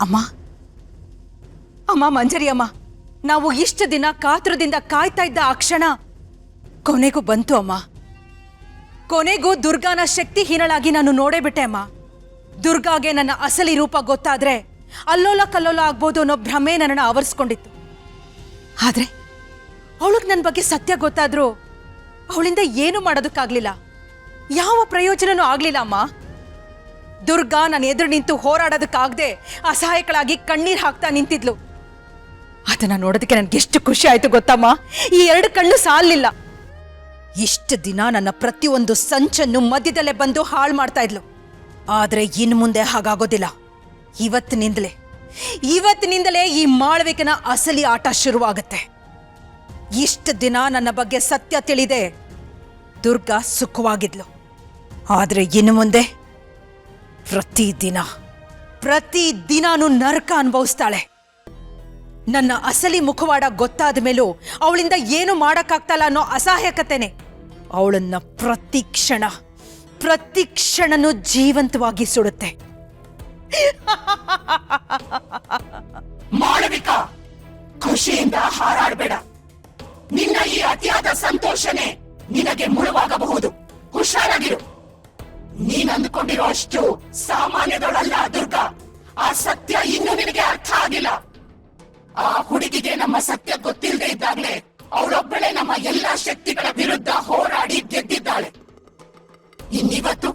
ಅಮ್ಮ ಅಮ್ಮ ಮಂಜರಿ ಅಮ್ಮ, ನಾವು ಇಷ್ಟು ದಿನ ಕಾತುರದಿಂದ ಕಾಯ್ತಾ ಇದ್ದ ಆ ಕ್ಷಣ ಕೊನೆಗೂ ಬಂತು ಅಮ್ಮ. ಕೊನೆಗೂ ದುರ್ಗಾನ ಶಕ್ತಿಹೀನಳಾಗಿ ನಾನು ನೋಡೇ ಬಿಟ್ಟೆ ಅಮ್ಮ. ದುರ್ಗಾಗೆ ನನ್ನ ಅಸಲಿ ರೂಪ ಗೊತ್ತಾದ್ರೆ ಅಲ್ಲೋಲ ಕಲ್ಲೋಲ ಆಗ್ಬೋದು ಅನ್ನೋ ಭ್ರಮೆ ನನ್ನನ್ನು ಆವರಿಸ್ಕೊಂಡಿತ್ತು. ಆದ್ರೆ ಅವಳಿಗೆ ನನ್ನ ಬಗ್ಗೆ ಸತ್ಯ ಗೊತ್ತಾದ್ರೂ ಅವಳಿಂದ ಏನು ಮಾಡೋದಕ್ಕಾಗ್ಲಿಲ್ಲ, ಯಾವ ಪ್ರಯೋಜನನೂ ಆಗ್ಲಿಲ್ಲ ಅಮ್ಮ. ದುರ್ಗಾ ನನ್ನ ಎದುರು ನಿಂತು ಹೋರಾಡೋದಕ್ಕಾಗದೆ ಅಸಹಾಯಕಳಾಗಿ ಕಣ್ಣೀರು ಹಾಕ್ತಾ ನಿಂತಿದ್ಲು. ಅದನ್ನ ನೋಡೋದಕ್ಕೆ ನನಗೆ ಎಷ್ಟು ಖುಷಿ ಆಯ್ತು ಗೊತ್ತಮ್ಮ. ಈ 2 ಕಣ್ಣು ಸಾಲಿಲ್ಲ. ಇಷ್ಟು ದಿನ ನನ್ನ ಪ್ರತಿಯೊಂದು ಸಂಚನ್ನು ಮಧ್ಯದಲ್ಲೇ ಬಂದು ಹಾಳು ಮಾಡ್ತಾ ಇದ್ಲು. ಆದ್ರೆ ಇನ್ನು ಮುಂದೆ ಹಾಗಾಗೋದಿಲ್ಲ. ಇವತ್ತಿನಿಂದಲೇ ಈ ಮಾಳವಿಕನ ಅಸಲಿ ಆಟ ಶುರುವಾಗುತ್ತೆ. ಇಷ್ಟು ದಿನ ನನ್ನ ಬಗ್ಗೆ ಸತ್ಯ ತಿಳಿದೆ ದುರ್ಗಾ ಸುಖವಾಗಿದ್ಲು. ಆದ್ರೆ ಇನ್ನು ಮುಂದೆ ಪ್ರತಿದಿನಾನು ನರಕ ಅನುಭವಿಸ್ತಾಳೆ. ನನ್ನ ಅಸಲಿ ಮುಖವಾಡ ಗೊತ್ತಾದ ಮೇಲೂ ಅವಳಿಂದ ಏನು ಮಾಡಕ್ಕಾಗ್ತಲ್ಲ ಅನ್ನೋ ಅಸಹಾಯಕತೆನೆ ಅವಳನ್ನ ಪ್ರತಿ ಕ್ಷಣನೂ ಜೀವಂತವಾಗಿ ಸುಡುತ್ತೆ. ಮಾಳವಿಕಾ, ಖುಷಿಯಿಂದ ಹಾರಾಡಬೇಡ. ನಿನ್ನ ಈ ಅತಿಯಾದ ಸಂತೋಷನೇ ನಿನಗೆ ಮುಳುವಾಗಬಹುದು. ಹುಷಾರಾಗಿರು. ನೀನ್ ಅಂದುಕೊಂಡಿರೋ ಅಷ್ಟು ಸಾಮಾನ್ಯದೊಳಲ್ಲ ದುರ್ಗಾ. ಆ ಸತ್ಯ ಇನ್ನೂ ನಿನಗೆ ಅರ್ಥ ಆಗಿಲ್ಲ. ಆ ಹುಡುಗಿಗೆ ನಮ್ಮ ಸತ್ಯ ಗೊತ್ತಿಲ್ಲದೆ ಇದ್ದಾಗಲೇ ಅವಳೊಬ್ಬಳೇ ನಮ್ಮ ಎಲ್ಲಾ ಶಕ್ತಿಗಳ ವಿರುದ್ಧ ಹೋರಾಡಿ ಗೆದ್ದಿದ್ದಾಳೆ. ಇನ್ನಿವತ್ತು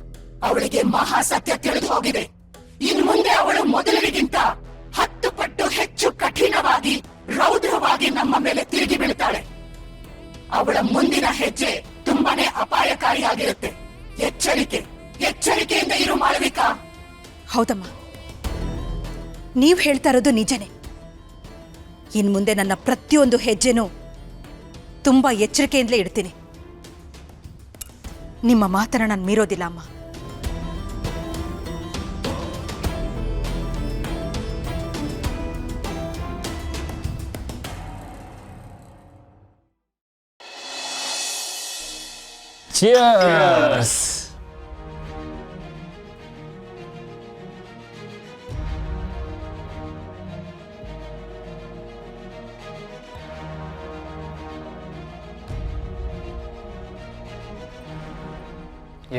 ಅವಳಿಗೆ ಮಹಾ ಸತ್ಯ ತಿಳಿದು ಹೋಗಿದೆ. ಇನ್ನು ಮುಂದೆ ಅವಳು ಮೊದಲಿಗಿಂತ 10 ಪಟ್ಟು ಹೆಚ್ಚು ಕಠಿಣವಾಗಿ ರೌದ್ರವಾಗಿ ನಮ್ಮ ಮೇಲೆ ತಿರುಗಿ ಬೀಳ್ತಾಳೆ. ಅವಳ ಮುಂದಿನ ಹೆಜ್ಜೆ ತುಂಬಾನೇ ಅಪಾಯಕಾರಿಯಾಗಿರುತ್ತೆ. ಎಚ್ಚರಿಕೆಯಿಂದ ಇರು ಮಾಳವಿಕಾ. ಹೌದಮ್ಮ, ನೀವ್ ಹೇಳ್ತಾ ಇರೋದು ನಿಜನೇ. ಇನ್ ಮುಂದೆ ನನ್ನ ಪ್ರತಿಯೊಂದು ಹೆಜ್ಜೆನೂ ತುಂಬಾ ಎಚ್ಚರಿಕೆಯಿಂದಲೇ ಇಡ್ತೀನಿ. ನಿಮ್ಮ ಮಾತನ್ನ ನಾನು ಮೀರೋದಿಲ್ಲ ಅಮ್ಮ. Cheers!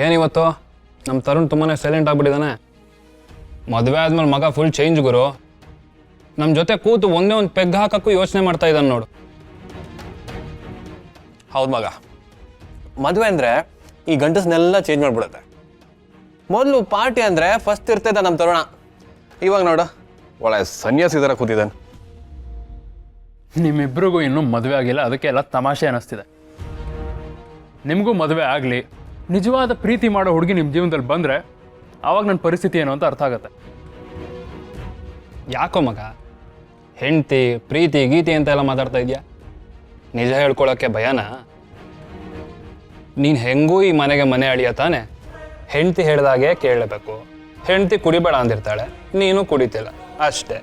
ಏನಿವತ್ತು ನಮ್ಮ ತರುಣ್ ತುಂಬಾ ಸೈಲೆಂಟ್ ಆಗ್ಬಿಟ್ಟಿದ್ದಾನೆ. ಮದುವೆ ಆದ್ಮೇಲೆ ಮಗ ಫುಲ್ ಚೇಂಜ್ ಗುರು. ನಮ್ಮ ಜೊತೆ ಕೂತು ಒಂದೇ ಒಂದು ಪೆಗ್ ಹಾಕಕ್ಕೂ ಯೋಚನೆ ಮಾಡ್ತಾ ಇದ್ದಾನೆ ನೋಡು. ಹೌದು ಮಗ, ಮದುವೆ ಅಂದರೆ ಈ ಗಂಡಸನ್ನೆಲ್ಲ ಚೇಂಜ್ ಮಾಡಿಬಿಡುತ್ತೆ. ಮೊದಲು ಪಾರ್ಟಿ ಅಂದರೆ ಫಸ್ಟ್ ಇರ್ತಿದ್ದ ನಮ್ಮ ತರುಣ. ಇವಾಗ ನೋಡು, ಒಳ್ಳೆ ಸನ್ಯಾಸಿ ಥರ ಕೂತಿದ್ದಾನೆ. ನಿಮ್ಮಿಬ್ರಿಗೂ ಇನ್ನೂ ಮದುವೆ ಆಗಿಲ್ಲ, ಅದಕ್ಕೆ ಎಲ್ಲ ತಮಾಷೆ ಅನ್ನಿಸ್ತಿದೆ. ನಿಮಗೂ ಮದುವೆ ಆಗಲಿ, ನಿಜವಾದ ಪ್ರೀತಿ ಮಾಡೋ ಹುಡುಗಿ ನಿಮ್ಮ ಜೀವನದಲ್ಲಿ ಬಂದರೆ ಆವಾಗ ನನ್ನ ಪರಿಸ್ಥಿತಿ ಏನು ಅಂತ ಅರ್ಥ ಆಗುತ್ತೆ. ಯಾಕೋ ಮಗ ಹೆಂಡತಿ ಪ್ರೀತಿ ಗೀತಿ ಅಂತ ಎಲ್ಲ ಮಾತಾಡ್ತಾ ಇದೆಯಾ? ನಿಜ ಹೇಳ್ಕೊಳ್ಳೋಕ್ಕೆ ಭಯನಾ? ನೀನು ಹೆಂಗೂ ಈ ಮನೆಗೆ ಮನೆ ಅಳಿಯ ತಾನೆ. ಹೆಂಡತಿ ಹೇಳ್ದಾಗೆ ಕೇಳಬೇಕು. ಹೆಂಡತಿ ಕುಡಿಬೇಡ ಅಂದಿರ್ತಾಳೆ, ನೀನು ಕುಡಿತಿಲ್ಲ ಅಷ್ಟೇ.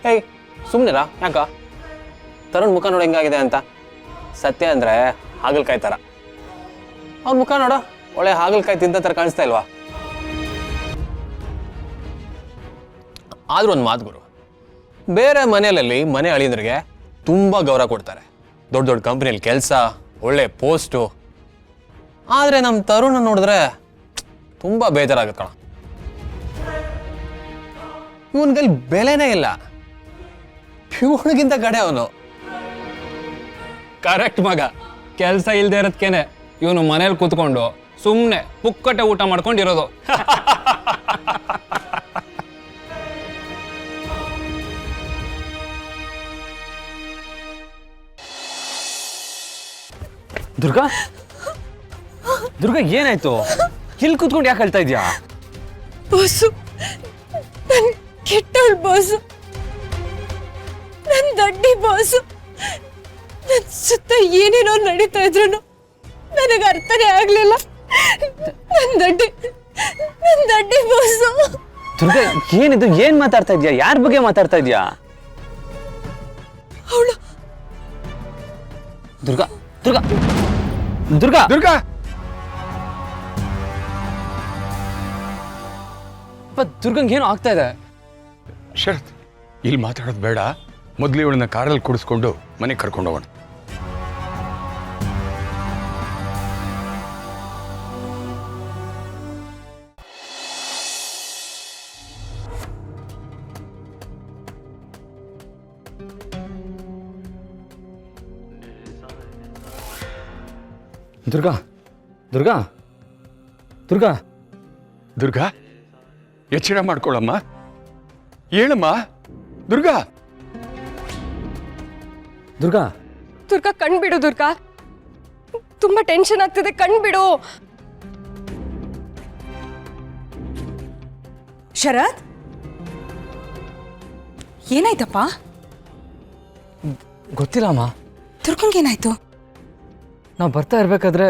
ಹೇಯ್ ಸುಮ್ಮನಿರಾ ಯಾಕ? ತರುಣ್ ಮುಖ ನೋಡು ಹೆಂಗಾಗಿದೆ ಅಂತ. ಸತ್ಯ ಅಂದರೆ ಹಾಗಲಕಾಯಿ ಥರ. ಅವ್ನ ಮುಖ ನೋಡು, ಒಳ್ಳೆ ಹಾಗಲಕಾಯಿ ತಿಂತ ಥರ ಕಾಣಿಸ್ತಾ ಇಲ್ವಾ? ಆದ್ರೂ ಒಂದು ಮಾತು ಗುರು, ಬೇರೆ ಮನೆಯಲ್ಲಿ ಮನೆ ಅಳಿಯಂದ್ರಿಗೆ ತುಂಬ ಗೌರವ ಕೊಡ್ತಾರೆ. ದೊಡ್ಡ ದೊಡ್ಡ ಕಂಪ್ನಿಯಲ್ಲಿ ಕೆಲಸ, ಒಳ್ಳೆ ಪೋಸ್ಟು. ಆದರೆ ನಮ್ಮ ತರುಣ ನೋಡಿದ್ರೆ ತುಂಬ ಬೇಜಾರಾಗುತ್ತೆ ಕಣ. ಇವನಿಗಲ್ಲಿ ಬೆಲೆನೇ ಇಲ್ಲ. ಇವನಿಗಿಂತ ಕಡೆ ಅವನು. ಕರೆಕ್ಟ್ ಮಗ. ಕೆಲಸ ಇಲ್ಲದೆ ಇರೋದಕ್ಕೇನೆ ಇವನು ಮನೇಲಿ ಕೂತ್ಕೊಂಡು ಸುಮ್ಮನೆ ಪುಕ್ಕಟೆ ಊಟ ಮಾಡ್ಕೊಂಡಿರೋದು. ದುರ್ಗಾ, ದುರ್ಗಾ ಏನಾಯ್ತು? ಇಲ್ಲಿ ಕೂತ್ಕೊಂಡು ಯಾಕೆ ಹೇಳ್ತಾ ಇದೀಯಾ? ಬಾಸು, ನನ್ ಕೆಟ್ಟವಳು ಬಾಸು, ನನ್ ದಡ್ಡಿ ಬಾಸು. ನನ್ ಸುತ್ತ ಏನೇನೋ ನಡೀತಾ ಇದ್ರು ನನಗೆ ಅರ್ಥನೇ ಆಗ್ಲಿಲ್ಲ. ನನ್ ದಡ್ಡಿ ಬಾಸು. ದುರ್ಗಾ ಏನಿದು? ಏನ್ ಮಾತಾಡ್ತಾ ಇದೀಯಾ? ಯಾರ ಬಗ್ಗೆ ಮಾತಾಡ್ತಾ ಇದೀಯಾ? ಅವಳು ದುರ್ಗಾ, ದುರ್ಗಾ, ದುರ್ಗಾ, ದುರ್ಗಾ, ದುರ್ಗಂಗೆ ಏನೋ ಆಗ್ತಾ ಇದೆ. ಶರತ್, ಇಲ್ಲಿ ಮಾತಾಡೋದು ಬೇಡ. ಮೊದಲು ಇವಳನ್ನ ಕಾರಲ್ಲಿ ಕೂಡಿಸ್ಕೊಂಡು ಮನೆಗೆ ಕರ್ಕೊಂಡು ಹೋಗೋಣ. ದುರ್ಗಾ ದುರ್ಗಾ ದುರ್ಗಾ ದುರ್ಗಾ, ಎಚ್ಚರ ಮಾಡ್ಕೊಳ್ಳಮ್ಮ. ಹೇಳಮ್ಮ ದುರ್ಗಾ. ದುರ್ಗಾ ದುರ್ಗಾ ಕಣ್ಬಿಡು ದುರ್ಗಾ, ತುಂಬಾ ಟೆನ್ಷನ್ ಆಗ್ತಿದೆ, ಕಣ್ಬಿಡು. ಶರತ್, ಏನಾಯ್ತಪ್ಪ? ಗೊತ್ತಿಲ್ಲ ಅಮ್ಮ. ದುರ್ಗಂಗೇನಾಯ್ತು? ನಾವು ಬರ್ತಾ ಇರ್ಬೇಕಾದ್ರೆ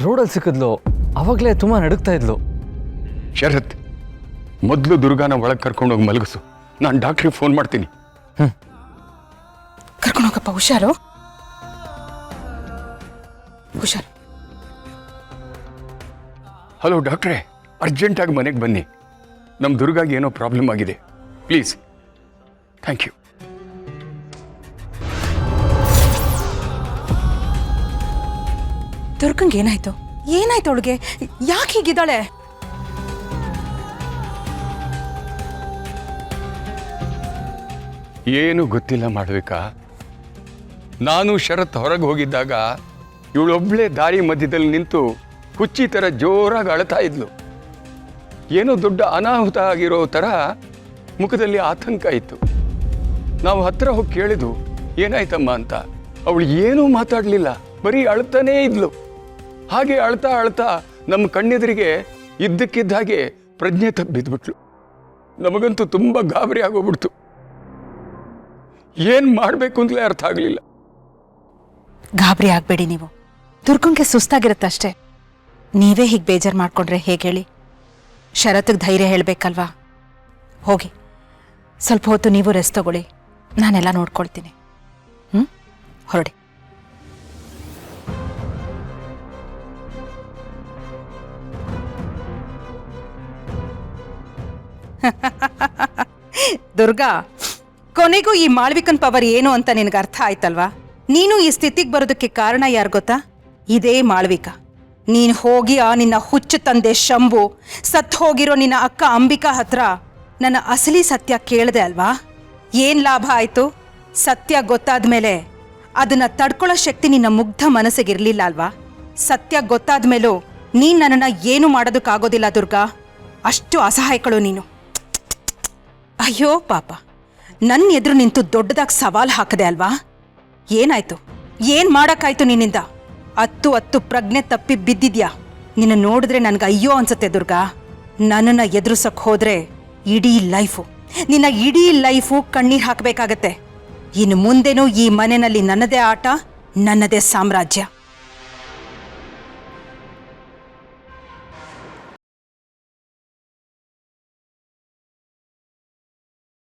ರೋಡಲ್ಲಿ ಸಿಕ್ಕಿದ್ಲು. ಅವಾಗಲೇ ತುಂಬ ನಡುಗ್ತಾ ಇದ್ಲು. ಶರತ್, ಮೊದಲು ದುರ್ಗಾನ ಒಳಗೆ ಕರ್ಕೊಂಡೋಗಿ ಮಲಗಿಸು. ನಾನು ಡಾಕ್ಟ್ರಿಗೆ ಫೋನ್ ಮಾಡ್ತೀನಿ. ಕರ್ಕೊಂಡೋಗಪ್ಪ, ಹುಷಾರು ಹುಷಾರು. ಹಲೋ ಡಾಕ್ಟ್ರೇ, ಅರ್ಜೆಂಟಾಗಿ ಮನೆಗೆ ಬನ್ನಿ. ನಮ್ಮ ದುರ್ಗಾಗೆ ಏನೋ ಪ್ರಾಬ್ಲಮ್ ಆಗಿದೆ, ಪ್ಲೀಸ್. Thank you. ದುರ್ಗಂಗೆ ಏನಾಯ್ತು? ಏನಾಯ್ತು ಅವಳಿಗೆ? ಯಾಕೆ ಹೀಗಿದ್ದಾಳೆ? ಏನು ಗೊತ್ತಿಲ್ಲ ಮಾಡ್ಬೇಕಾ. ನಾನು ಶರತ್ ಹೊರಗೆ ಹೋಗಿದ್ದಾಗ ಇವಳೊಬ್ಳೆ ದಾರಿ ಮಧ್ಯದಲ್ಲಿ ನಿಂತು ಹುಚ್ಚಿ ಥರ ಜೋರಾಗಿ ಅಳ್ತಾ ಇದ್ಲು. ಏನೋ ದೊಡ್ಡ ಅನಾಹುತ ಆಗಿರೋ ಥರ ಮುಖದಲ್ಲಿ ಆತಂಕ ಇತ್ತು. ನಾವು ಹತ್ರ ಹೋಗಿ ಕೇಳಿದ್ವು ಏನಾಯ್ತಮ್ಮ ಅಂತ. ಅವಳು ಏನೂ ಮಾತಾಡಲಿಲ್ಲ, ಬರೀ ಅಳ್ತಾನೇ ಇದ್ಲು. ಹಾಗೆ ಅಳ್ತಾ ಅಳ್ತಾ ನಮ್ಮ ಕಣ್ಣೆದುರಿಗೆ ಇದ್ದಕ್ಕಿದ್ದ ಹಾಗೆ ಪ್ರಜ್ಞೆ ತಪ್ಪಿದ್ಬಿಟ್ಲು. ನಮಗಂತೂ ತುಂಬ ಗಾಬರಿ ಆಗೋಗ್ಬಿಡ್ತು. ಏನು ಮಾಡಬೇಕು ಅಂತಲೇ ಅರ್ಥ ಆಗಲಿಲ್ಲ. ಗಾಬರಿ ಆಗ್ಬೇಡಿ ನೀವು. ದುರ್ಗಂಗೆ ಸುಸ್ತಾಗಿರುತ್ತಷ್ಟೇ. ನೀವೇ ಹೀಗೆ ಬೇಜಾರು ಮಾಡ್ಕೊಂಡ್ರೆ ಹೇಗೆ ಹೇಳಿ? ಶರತ್ಗೆ ಧೈರ್ಯ ಹೇಳಬೇಕಲ್ವಾ? ಹೋಗಿ ಸ್ವಲ್ಪ ಹೊತ್ತು ನೀವು ರೆಸ್ಟ್ ತಗೊಳ್ಳಿ, ನಾನೆಲ್ಲ ನೋಡ್ಕೊಳ್ತೀನಿ. ಹೊರಡಿ. ದುರ್ಗಾ, ಕೊನೆಗೂ ಈ ಮಾಳ್ವಿಕನ್ ಪವರ್ ಏನು ಅಂತ ನಿನಗೆ ಅರ್ಥ ಆಯ್ತಲ್ವಾ? ನೀನು ಈ ಸ್ಥಿತಿಗೆ ಬರೋದಕ್ಕೆ ಕಾರಣ ಯಾರು ಗೊತ್ತಾ? ಇದೇ ಮಾಳ್ವಿಕ. ನೀನು ಹೋಗಿ ಆ ನಿನ್ನ ಹುಚ್ಚು ತಂದೆ ಶಂಭು, ಸತ್ತು ಹೋಗಿರೋ ನಿನ್ನ ಅಕ್ಕ ಅಂಬಿಕಾ ಹತ್ರ ನನ್ನ ಅಸಲಿ ಸತ್ಯ ಕೇಳಿದೆ ಅಲ್ವಾ? ಏನ್ ಲಾಭ ಆಯ್ತು? ಸತ್ಯ ಗೊತ್ತಾದ ಮೇಲೆ ಅದನ್ನ ತಡ್ಕೊಳ್ಳೋ ಶಕ್ತಿ ನಿನ್ನ ಮುಗ್ಧ ಮನಸ್ಸಿಗಿರ್ಲಿಲ್ಲ ಅಲ್ವಾ? ಸತ್ಯ ಗೊತ್ತಾದ ಮೇಲೂ ನೀನು ನನ್ನನ್ನು ಏನು ಮಾಡೋದಕ್ಕಾಗೋದಿಲ್ಲ ದುರ್ಗಾ. ಅಷ್ಟು ಅಸಹಾಯಕಳು ನೀನು. ಅಯ್ಯೋ ಪಾಪ, ನನ್ನ ಎದುರು ನಿಂತು ದೊಡ್ಡದಾಗಿ ಸವಾಲು ಹಾಕದೆ ಅಲ್ವಾ? ಏನಾಯ್ತು? ಏನ್ ಮಾಡಕ್ಕಾಯ್ತು ನಿನ್ನಿಂದ? ಅತ್ತು ಪ್ರಜ್ಞೆ ತಪ್ಪಿ ಬಿದ್ದಿದ್ಯಾ. ನಿನ್ನ ನೋಡಿದ್ರೆ ನನ್ಗೆ ಅಯ್ಯೋ ಅನ್ಸುತ್ತೆ ದುರ್ಗಾ. ನನ್ನನ್ನು ಎದುರಿಸಕ್ ಹೋದ್ರೆ ನಿನ್ನ ಇಡೀ ಲೈಫು ಕಣ್ಣೀರ್ ಹಾಕಬೇಕಾಗತ್ತೆ. ಇನ್ನು ಮುಂದೆನೂ ಈ ಮನೆಯಲ್ಲಿ ನನ್ನದೇ ಆಟ, ನನ್ನದೇ ಸಾಮ್ರಾಜ್ಯ.